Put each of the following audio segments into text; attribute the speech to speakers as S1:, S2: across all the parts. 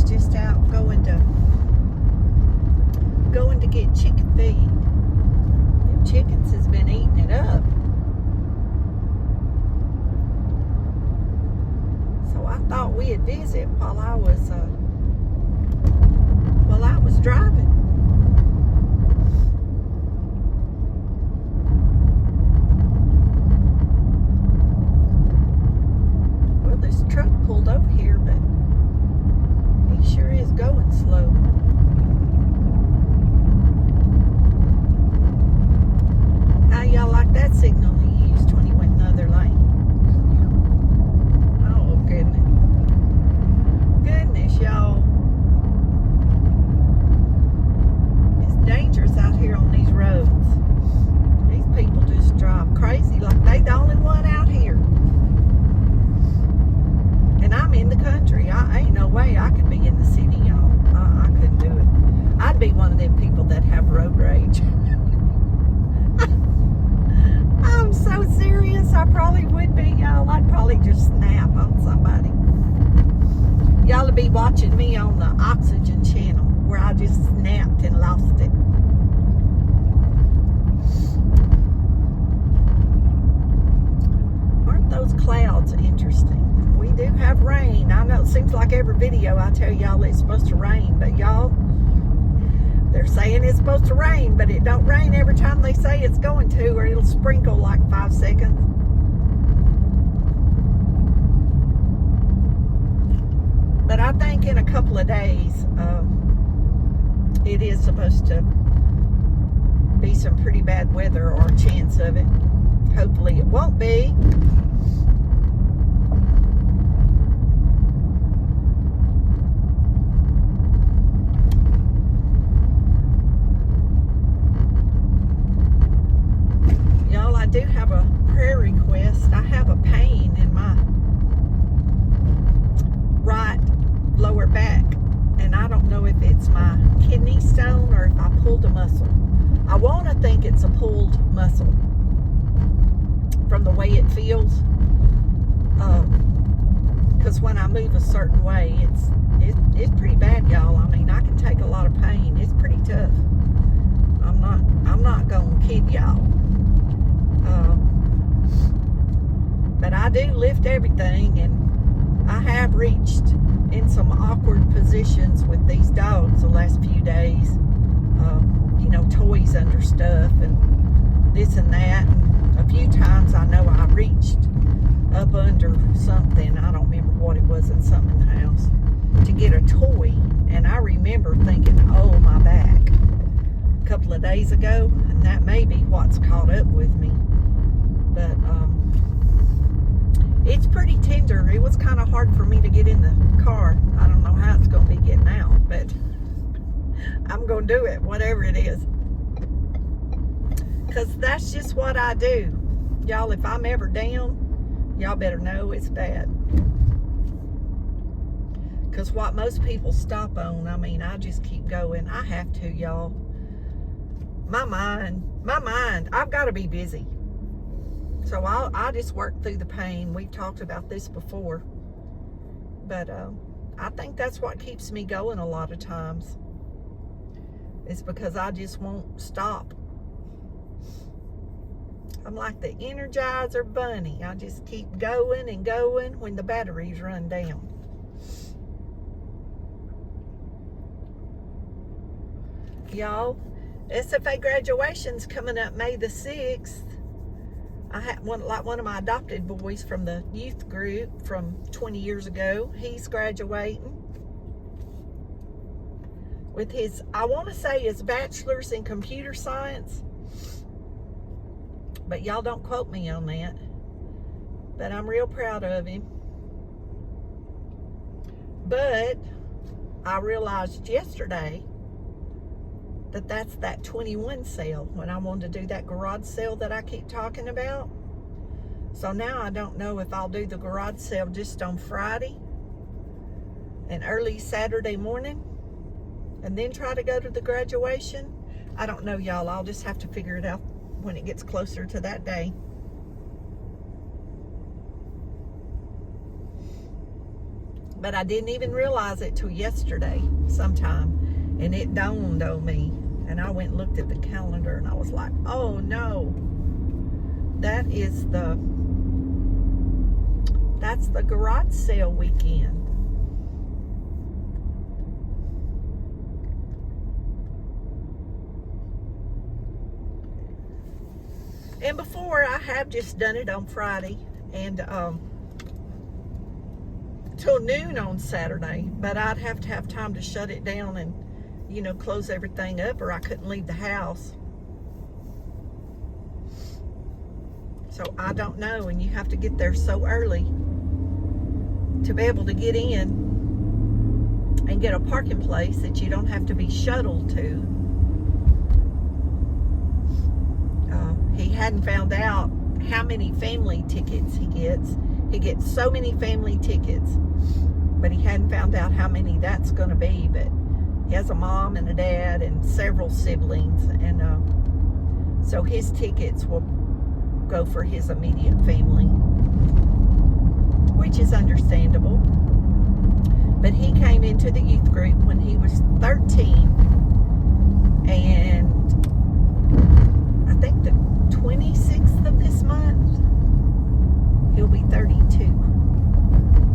S1: was just out going to get chicken feed. Them chickens has been eating it up. So I thought we'd visit while I was driving. Well, this truck pulled over here, but he sure is going slow. How y'all like that signal he used when he went in the other lane? Oh, goodness. Goodness, y'all. It's dangerous out here on these roads. These people just drive crazy like they the only one out here. And I'm in the country. I ain't no way I could be in the city, y'all. I couldn't do it. I'd be one of them people that have road rage. I'm so serious. I probably would be, y'all. I'd probably just snap on somebody. Y'all would be watching me on the Oxygen channel where I just snapped and lost it. Aren't those clouds interesting? We do have rain. I know it seems like every video I tell y'all it's supposed to rain, but y'all, they're saying it's supposed to rain, but it don't rain every time they say it's going to, or it'll sprinkle like 5 seconds. But I think in a couple of days, it is supposed to be some pretty bad weather or a chance of it. Hopefully it won't be. I do have a prayer request. I have a pain in my right lower back, and I don't know if it's my kidney stone or if I pulled a muscle. I want to think it's a pulled muscle from the way it feels, because when I move a certain way, it's pretty bad, y'all. I mean, I can take a lot of pain. It's pretty tough. I'm not gonna kid y'all. But I do lift everything, and I have reached in some awkward positions with these dogs the last few days. Toys under stuff and this and that. And a few times I know I reached up under something. I don't remember what it was, in something in the house, to get a toy. And I remember thinking, oh, my back, a couple of days ago, and that may be what's caught up with me. But it's pretty tender. It was kind of hard for me to get in the car. I don't know how it's going to be getting out, but I'm going to do it, whatever it is. Because that's just what I do. Y'all, if I'm ever down, y'all better know it's bad. Because what most people stop on, I mean, I just keep going. I have to, y'all. My mind, I've got to be busy. So I just work through the pain. We've talked about this before. But I think that's what keeps me going a lot of times. It's because I just won't stop. I'm like the Energizer bunny. I just keep going and going when the batteries run down. Y'all, SFA graduation's coming up May the 6th. I had one of my adopted boys from the youth group from 20 years ago. He's graduating with his, I want to say his bachelor's in computer science. But y'all don't quote me on that. But I'm real proud of him. But I realized yesterday that that's that 21 sale when I wanted to do that garage sale that I keep talking about. So now I don't know if I'll do the garage sale just on Friday and early Saturday morning and then try to go to the graduation. I don't know, y'all. I'll just have to figure it out when it gets closer to that day. But I didn't even realize it till yesterday sometime. And it dawned on me. And I went and looked at the calendar and I was like, oh no. That's the garage sale weekend. And before, I have just done it on Friday and till noon on Saturday, but I'd have to have time to shut it down and, you know, close everything up, or I couldn't leave the house. So I don't know, and you have to get there so early to be able to get in and get a parking place that you don't have to be shuttled to. He hadn't found out how many family tickets he gets. He gets so many family tickets, but he hadn't found out how many that's going to be. But he has a mom and a dad and several siblings, and so his tickets will go for his immediate family, which is understandable. But he came into the youth group when he was 13, and I think the 26th of this month, he'll be 32.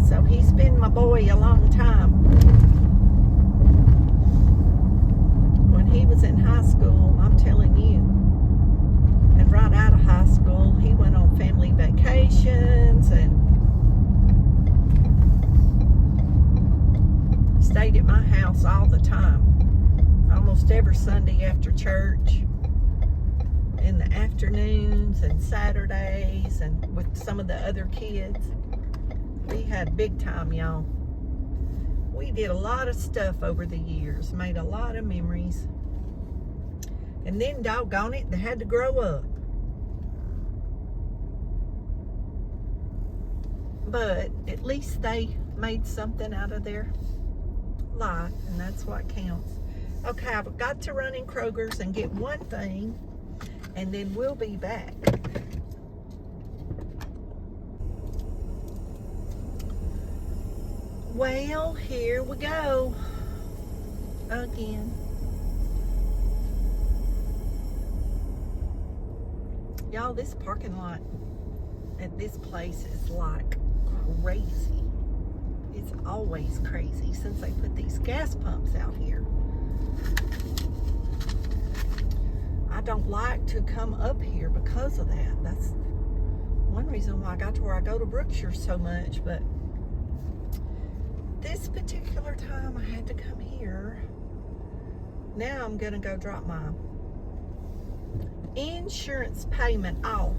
S1: So he's been my boy a long time. When he was in high school, I'm telling you, and right out of high school, he went on family vacations and stayed at my house all the time, almost every Sunday after church, in the afternoons and Saturdays, and with some of the other kids. We had big time, y'all. We did a lot of stuff over the years, made a lot of memories. And then, doggone it, they had to grow up. But at least they made something out of their life, and that's what counts. Okay, I've got to run in Kroger's and get one thing, and then we'll be back. Well, here we go again. Y'all, this parking lot at this place is like crazy. It's always crazy since they put these gas pumps out here. I don't like to come up here because of that. That's one reason why I got to where I go to Brookshire so much. But this particular time I had to come here. Now I'm gonna go drop my insurance payment off.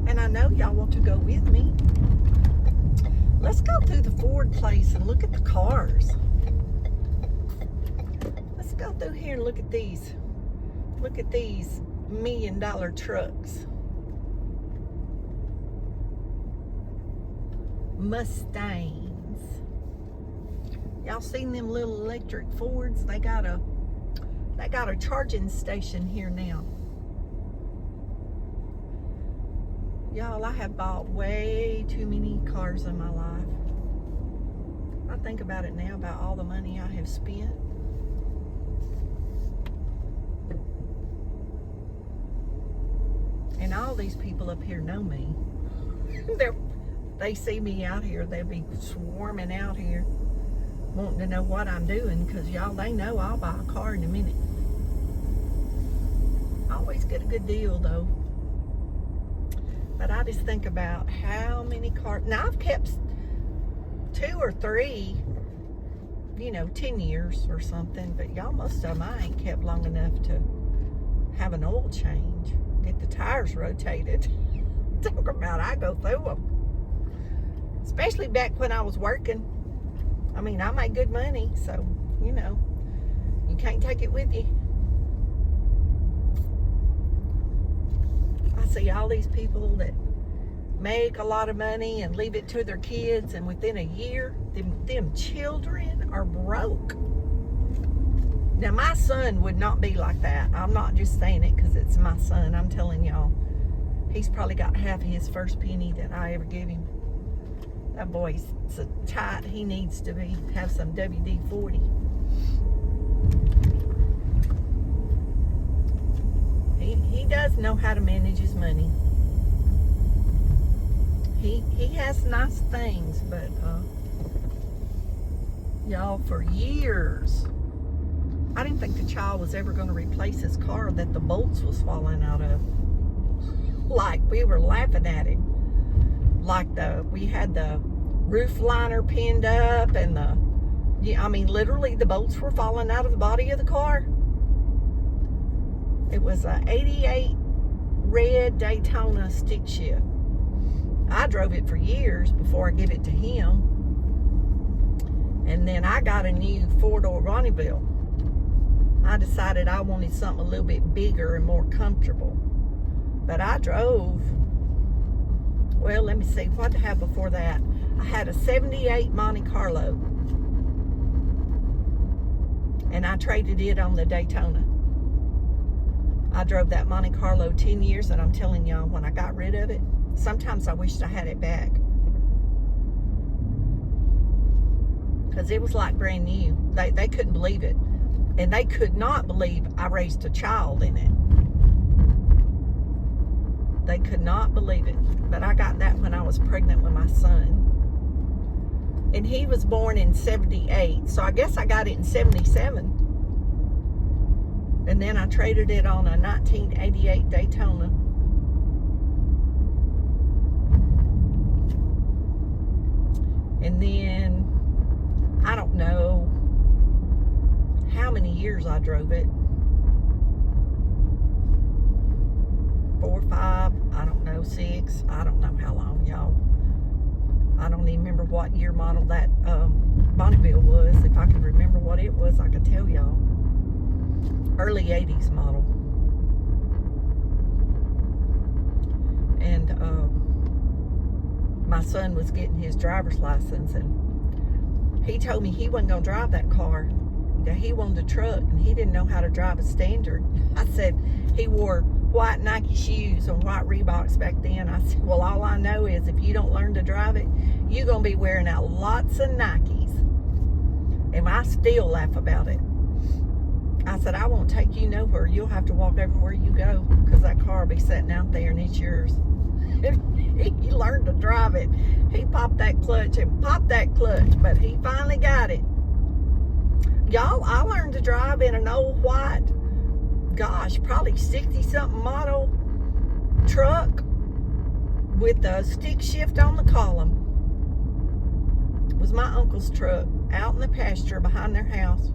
S1: And I know y'all want to go with me. Let's go through the Ford place and look at the cars. Let's go through here and look at these. Look at these $1 million trucks. Mustangs. Y'all seen them little electric Fords? They got a charging station here now. Y'all, I have bought way too many cars in my life. I think about it now, about all the money I have spent. And all these people up here know me. They see me out here, they'll be swarming out here, wanting to know what I'm doing, because y'all, they know I'll buy a car in a minute. I always get a good deal though. But I just think about how many cars. Now, I've kept 2 or 3, 10 years or something. But y'all, most of them I ain't kept long enough to have an oil change, get the tires rotated. Talk about I go through them. Especially back when I was working. I mean, I made good money, so, you can't take it with you. I see all these people that make a lot of money and leave it to their kids, and within a year, them children are broke. Now, my son would not be like that. I'm not just saying it because it's my son. I'm telling y'all, He's probably got half of his first penny that I ever gave him. That boy's so tight, he needs to have some WD-40. He does know how to manage his money. He has nice things, but y'all, for years, I didn't think the child was ever going to replace his car that the bolts was falling out of. Like, we were laughing at him. Like, we had the roof liner pinned up, and I mean, literally the bolts were falling out of the body of the car. It was a 88 red Daytona stick shift. I drove it for years before I gave it to him. And then I got a new 4-door Bonneville. I decided I wanted something a little bit bigger and more comfortable. But I drove, well, let me see, what did I have before that? I had a 78 Monte Carlo. And I traded it on the Daytona. I drove that Monte Carlo 10 years, and I'm telling y'all, when I got rid of it, sometimes I wished I had it back. Because it was like brand new. They couldn't believe it. And they could not believe I raised a child in it. They could not believe it. But I got that when I was pregnant with my son. And he was born in 78. So I guess I got it in 77. And then I traded it on a 1988 Daytona. And then, I don't know how many years I drove it. 4, 5, I don't know, 6. I don't know how long, y'all. I don't even remember what year model that Bonneville was. If I could remember what it was, I could tell y'all. Early 80s model. And my son was getting his driver's license, and he told me he wasn't going to drive that car, that he wanted a truck, and he didn't know how to drive a Standard. I said, he wore white Nike shoes and white Reeboks back then. I said, well, all I know is if you don't learn to drive it, you're going to be wearing out lots of Nikes. And I still laugh about it. I said, I won't take you nowhere. You'll have to walk everywhere you go, because that car will be sitting out there and it's yours. He learned to drive it. He popped that clutch and popped that clutch, but he finally got it. Y'all, I learned to drive in an old white, gosh, probably 60-something model truck with a stick shift on the column. It was my uncle's truck out in the pasture behind their house.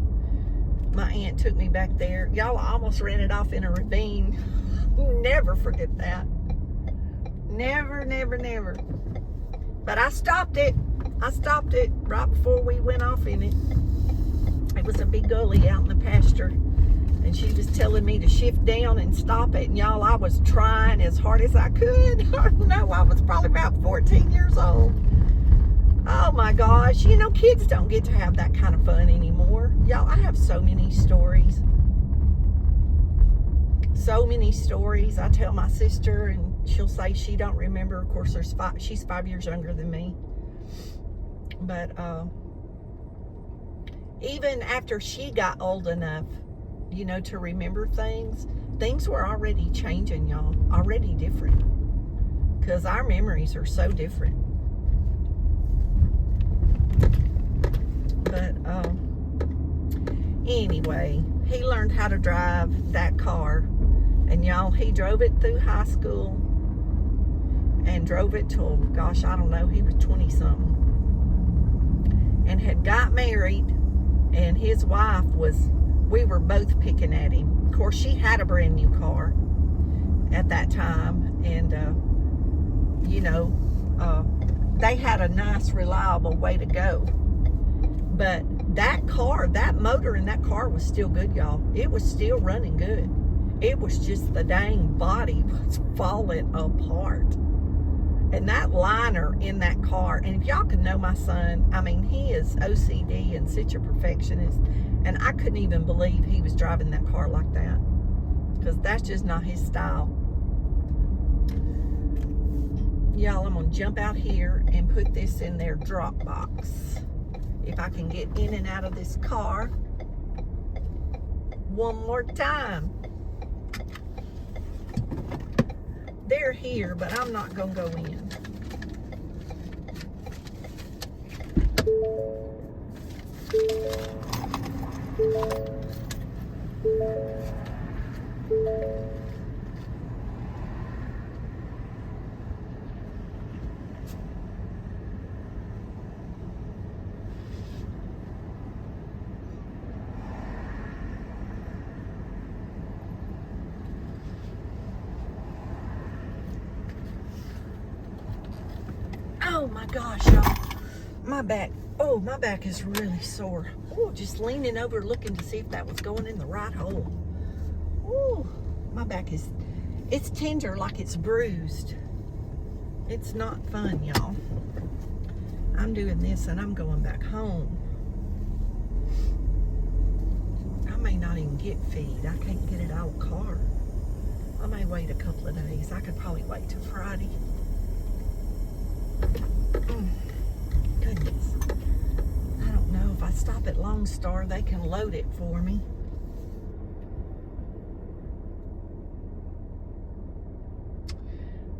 S1: My aunt took me back there. Y'all, I almost ran it off in a ravine. Never forget that. Never, never, never. But I stopped it. I stopped it right before we went off in it. It was a big gully out in the pasture. And she was telling me to shift down and stop it. And y'all, I was trying as hard as I could. I don't know, I was probably about 14 years old. Oh my gosh. You know, kids don't get to have that kind of fun anymore. Y'all, I have so many stories. So many stories. I tell my sister, and she'll say she don't remember. Of course, she's 5 years younger than me. But even after she got old enough, you know, to remember things were already changing, y'all. Already different. Because our memories are so different. But anyway, he learned how to drive that car. And y'all, he drove it through high school and drove it till, gosh, I don't know, he was 20-something. And had got married, and his wife was, we were both picking at him. Of course, she had a brand new car at that time. And, you know, they had a nice, reliable way to go. But that car, that motor in that car was still good, y'all. It was still running good. It was just the dang body was falling apart. And that liner in that car, and if y'all could know my son, I mean, he is OCD and such a perfectionist. And I couldn't even believe he was driving that car like that. Because that's just not his style. Y'all, I'm gonna jump out here and put this in their drop box. If I can get in and out of this car one more time. They're here, but I'm not gonna go in. Oh my gosh, y'all. My back is really sore. Oh, just leaning over looking to see if that was going in the right hole. Oh, my back it's tender, like it's bruised. It's not fun, y'all. I'm doing this and I'm going back home. I may not even get feed. I can't get it out of the car. I may wait a couple of days. I could probably wait till Friday. Goodness. I don't know. If I stop at BrinleeStarr, they can load it for me.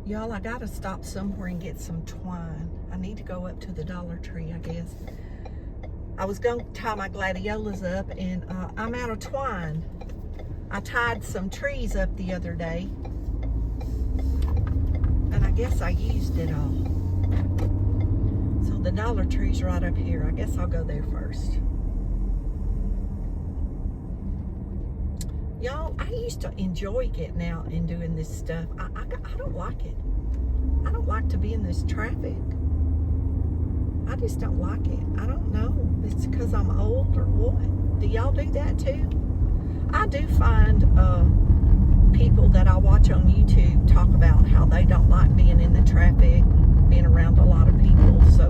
S1: Y'all, I gotta stop somewhere and get some twine. I need to go up to the Dollar Tree, I guess. I was gonna tie my gladiolas up, and I'm out of twine. I tied some trees up the other day, and I guess I used it all. So the Dollar Tree's right up here. I guess I'll go there first. Y'all, I used to enjoy getting out and doing this stuff. I don't like it. I don't like to be in this traffic. I just don't like it. I don't know. It's because I'm old or what. Do y'all do that too? I do find people that I watch on YouTube talk about how they don't like being in the traffic, being around a lot of people. So,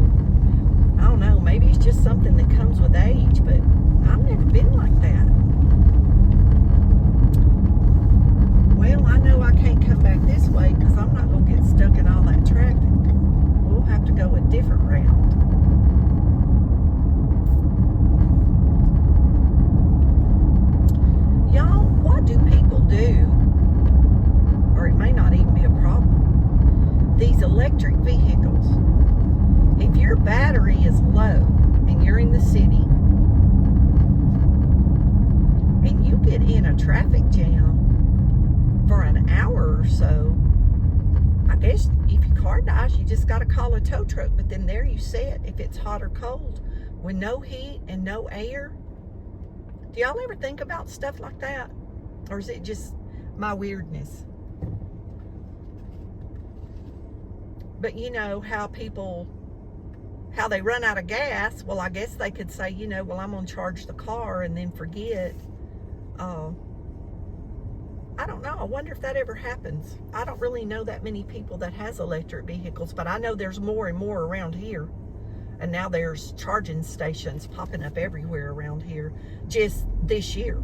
S1: I don't know. Maybe it's just something that comes with age, but I've never been like that. Well, I know I can't come back this way because I'm not going to get stuck in all that traffic. We'll have to go a different route. Y'all, what do people do, or it may not even be a problem, these electric vehicles? If your battery is low and you're in the city and you get in a traffic jam for an hour or so, I guess if your car dies, you just got to call a tow truck. But then there you sit, if it's hot or cold, with no heat and no air. Do y'all ever think about stuff like that? Or is it just my weirdness? But you know how they run out of gas. Well, I guess they could say, you know, well, I'm going to charge the car and then forget. I don't know. I wonder if that ever happens. I don't really know that many people that has electric vehicles, but I know there's more and more around here. And now there's charging stations popping up everywhere around here just this year.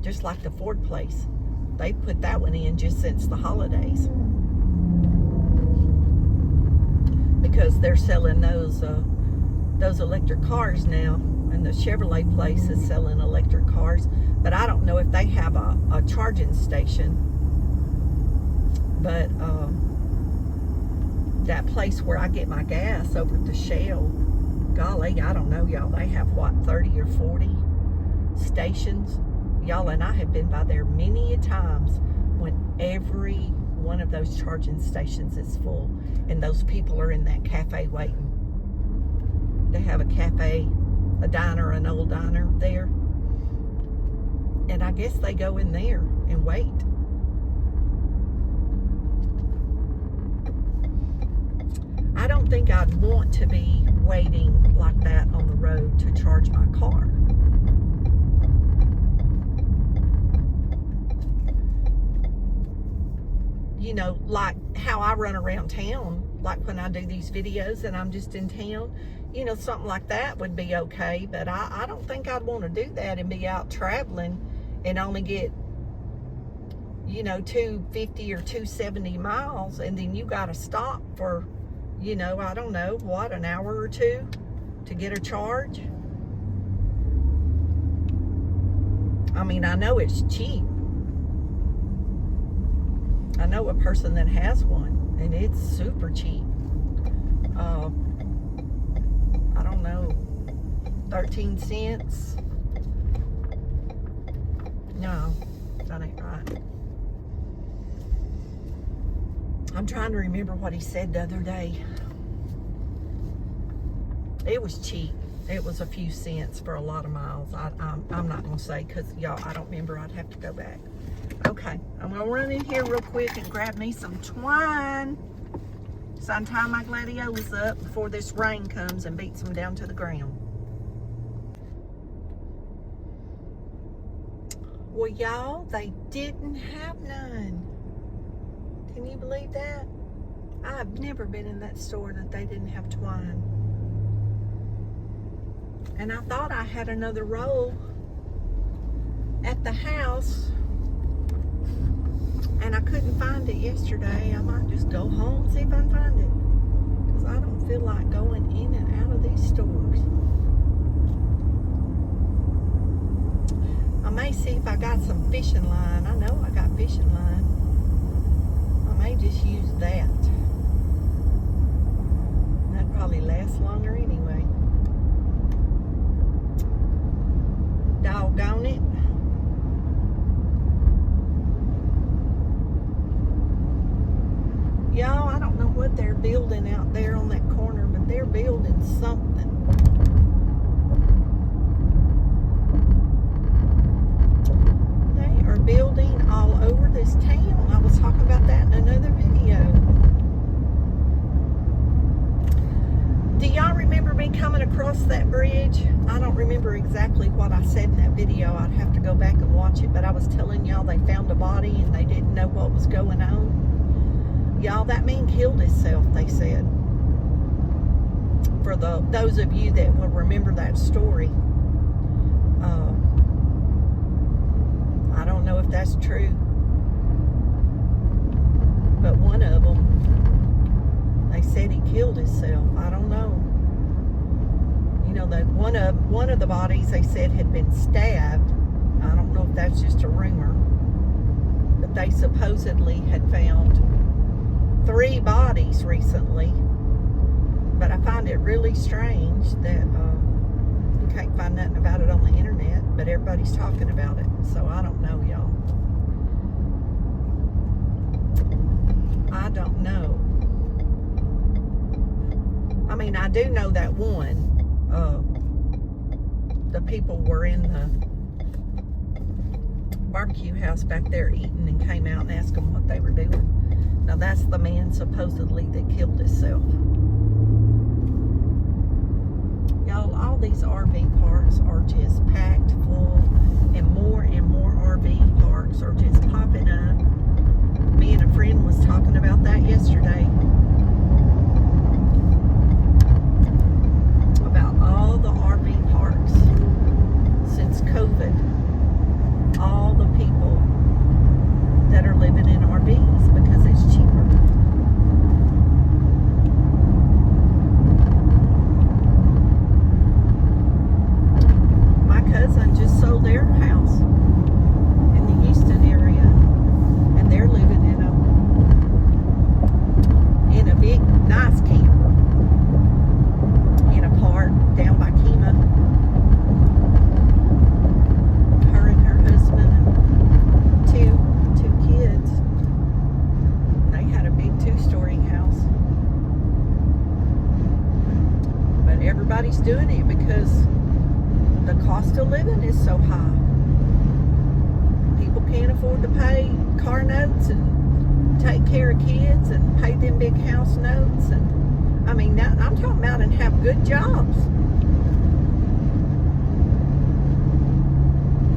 S1: Just like the Ford place. They put that one in just since the holidays. Because they're selling those electric cars now. And the Chevrolet place is selling electric cars. But I don't know if they have a charging station. But that place where I get my gas over at the Shell, golly, I don't know, y'all. They have, what, 30 or 40 stations? Y'all, and I have been by there many a times when every one of those charging stations is full. And those people are in that cafe waiting. They have a cafe, a diner, an old diner there. And I guess they go in there and wait. I don't think I'd want to be waiting like that on the road to charge my car. You know, like how I run around town, like when I do these videos and I'm just in town, you know, something like that would be okay. But I don't think I'd want to do that and be out traveling and only get, 250 or 270 miles, and then you got to stop for, I don't know, what, an hour or two to get a charge. I mean, I know it's cheap. I know a person that has one, and it's super cheap. I don't know, 13 cents. No, that ain't right. I'm trying to remember what he said the other day. It was cheap. It was a few cents for a lot of miles. I'm not going to say, because, y'all, I don't remember. I'd have to go back. Okay, I'm going to run in here real quick and grab me some twine, so I can tie my gladiolas up before this rain comes and beats them down to the ground. Well, y'all, they didn't have none. Can you believe that? I've never been in that store that they didn't have twine. And I thought I had another roll at the house, and I couldn't find it yesterday. I might just go home and see if I can find it, because I don't feel like going in and out of these stores. I may see if I got some fishing line. I know I got fishing line. I may just use that. That'd probably last longer anyway. Doggone it. Y'all, I don't know what they're building out there on that corner, but they're building something. They are building all over this town. I was talking about that in another video. Do y'all remember me coming across that bridge? I don't remember exactly what I said in that video. I'd have to go back and watch it, but I was telling y'all they found a body and they didn't know what was going on. Y'all, that man killed himself, they said. For those of you that will remember that story. I don't know if that's true, but one of them, they said he killed himself. I don't know. That one of the bodies they said had been stabbed. I don't know if that's just a rumor, but they supposedly had found 3 bodies recently. But I find it really strange that you can't find nothing about it on the internet, but everybody's talking about it. So I don't know, y'all. I don't know. I mean, I do know that one. The people were in the barbecue house back there eating and came out and asked them what they were doing. Now that's the man supposedly that killed himself. Y'all, all these RV parks are just packed full, and more RV parks are just popping up. Me and a friend was talking about that yesterday. About all the RV parks since COVID. All the people that are living in RVs because it's cheaper. My cousin just sold their house in the Houston area, and they're living in a big, nice camper in a park down by Kima. Her and her husband and two kids. They had a big 2-story house. But everybody's doing it because the cost of living is so high. People can't afford to pay car notes and take care of kids and pay them big house notes. And I mean, now I'm talking about and have good jobs.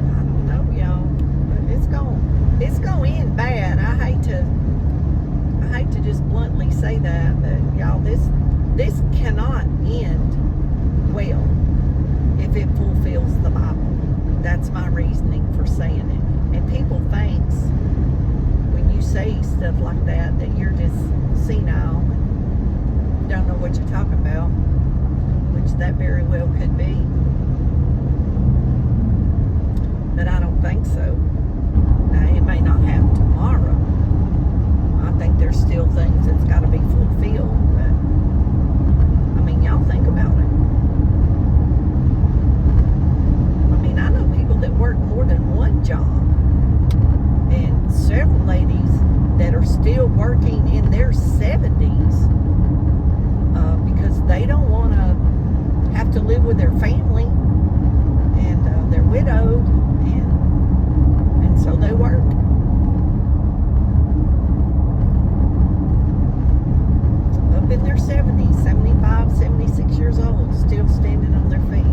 S1: I don't know, y'all, but it's going to end bad. I hate to just bluntly say that, but y'all, this cannot end well if it fulfills the Bible. That's my reasoning for saying it. And people thinks you say stuff like that you're just senile and don't know what you're talking about, which that very well could be. But I don't think so. Now, it may not happen tomorrow. I think there's still things that's got to be fulfilled. But, I mean, y'all think about it. I mean, I know people that work more than one job. And several ladies that are still working in their 70s because they don't want to have to live with their family, and they're widowed, and so they work. Up in their 70s, 75, 76 years old, still standing on their feet.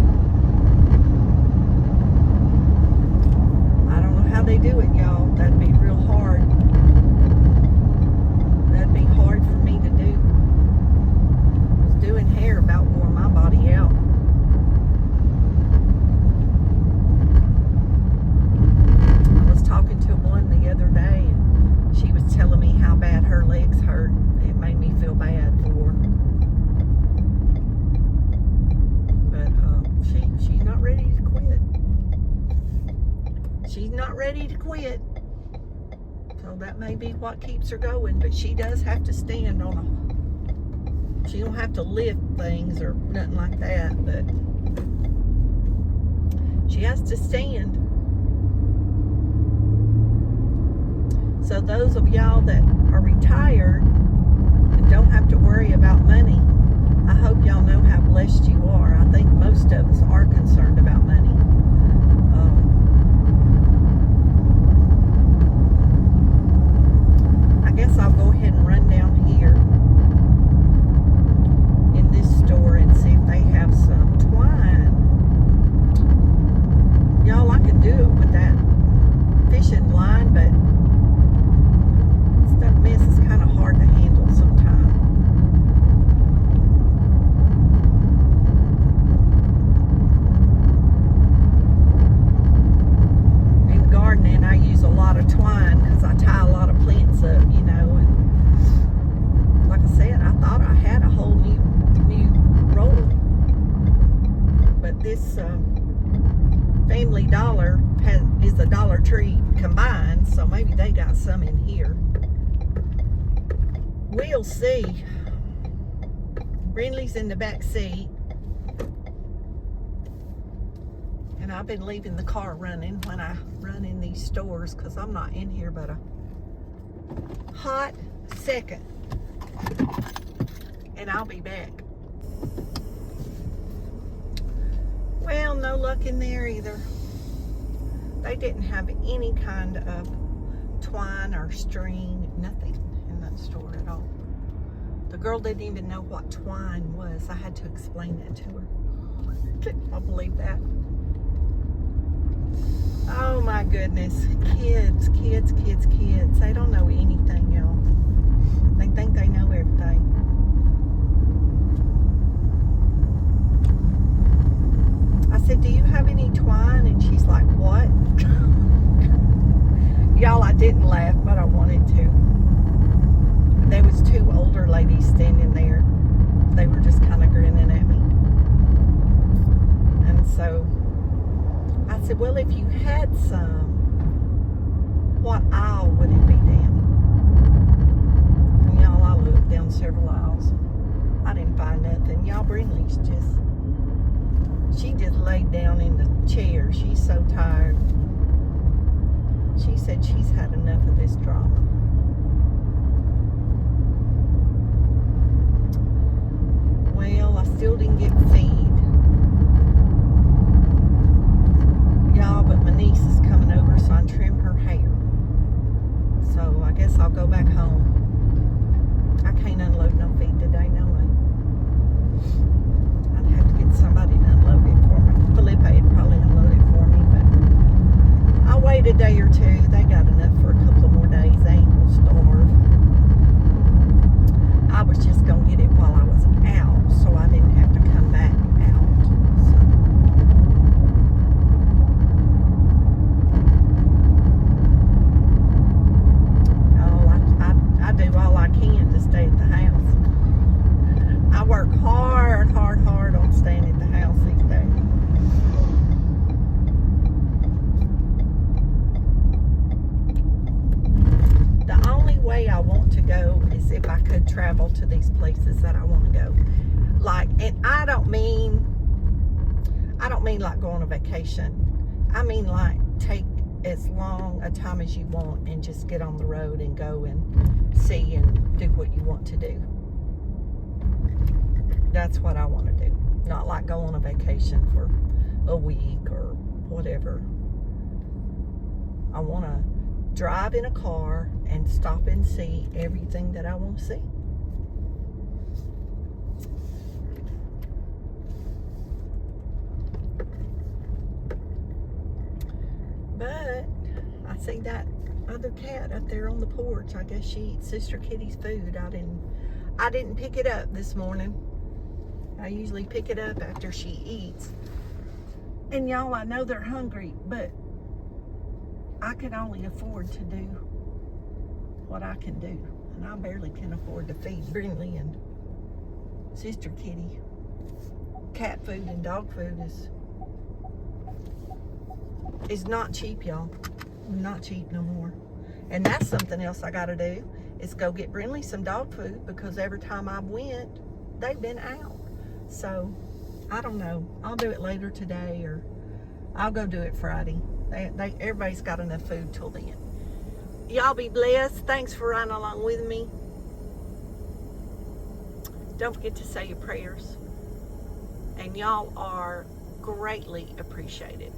S1: I don't know how they do it, y'all. That'd be real hard. That'd be hard for me to do. Doing hair about wore my body out. I was talking to one the other day, and she was telling me how bad her legs hurt. It made me feel bad for her. But she's not ready to quit. She's not ready to quit. So that may be what keeps her going, but she does have to stand on a. She don't have to lift things or nothing like that, but she has to stand. So those of y'all that are retired and don't have to worry about money, I hope y'all know how blessed you are. I think most of us are concerned about money. I guess I'll go ahead and run down here in this store and see if they have some twine. Y'all, I can do it with that fishing line, but that mess is kind of hard to handle sometimes. In gardening, I use a lot of twine because I tie a lot of plants up, you know, and like I said, I thought I had a whole new roll, but this Family Dollar is a Dollar Tree combined, so maybe they got some in here. We'll see. Brinley's in the back seat, and I've been leaving the car running when I run in these stores because I'm not in here but a hot second, and I'll be back. Well, no luck in there either. They didn't have any kind of twine or string, nothing in that store at all. The girl didn't even know what twine was. I had to explain that to her. I believe that. Oh my goodness. Kids. They don't know anything, y'all. They think they know everything. I said, do you have any twine? And she's like, what? Y'all, I didn't laugh, but I wanted to. There was two older ladies standing there. They were just kind of grinning at me. And so I said, well, if you had some, what aisle would it be down? And y'all, I looked down several aisles. I didn't find nothing. Y'all, Brinley's she just laid down in the chair. She's so tired. She said she's had enough of this drama. Well, I still didn't get feed. Y'all, but my niece is coming over so I can trim her hair. So I guess I'll go back home. I can't unload no feed today, no way. I'd have to get somebody to unload it for me. Felipe would probably unload it for me, but I'll wait a day or two. They got enough for a couple of more days. They ain't gonna starve. I was just gonna get it while I was out so I didn't have to come back work hard on staying at the house these days. The only way I want to go is if I could travel to these places that I want to go. Like, and I don't mean like go on a vacation. I mean like take as long a time as you want and just get on the road and go and see and do what you want to do. That's what I want to do. Not like go on a vacation for a week or whatever. I want to drive in a car and stop and see everything that I want to see. But I see that other cat up there on the porch. I guess she eats Sister Kitty's food. I didn't pick it up this morning. I usually pick it up after she eats. And y'all, I know they're hungry, but I can only afford to do what I can do. And I barely can afford to feed Brinley and Sister Kitty. Cat food and dog food is not cheap, y'all. Not cheap no more. And that's something else I gotta do, is go get Brinley some dog food, because every time I went, they've been out. So I don't know. I'll do it later today, or I'll go do it Friday. Everybody's got enough food till then. Y'all be blessed. Thanks for riding along with me. Don't forget to say your prayers. And y'all are greatly appreciated.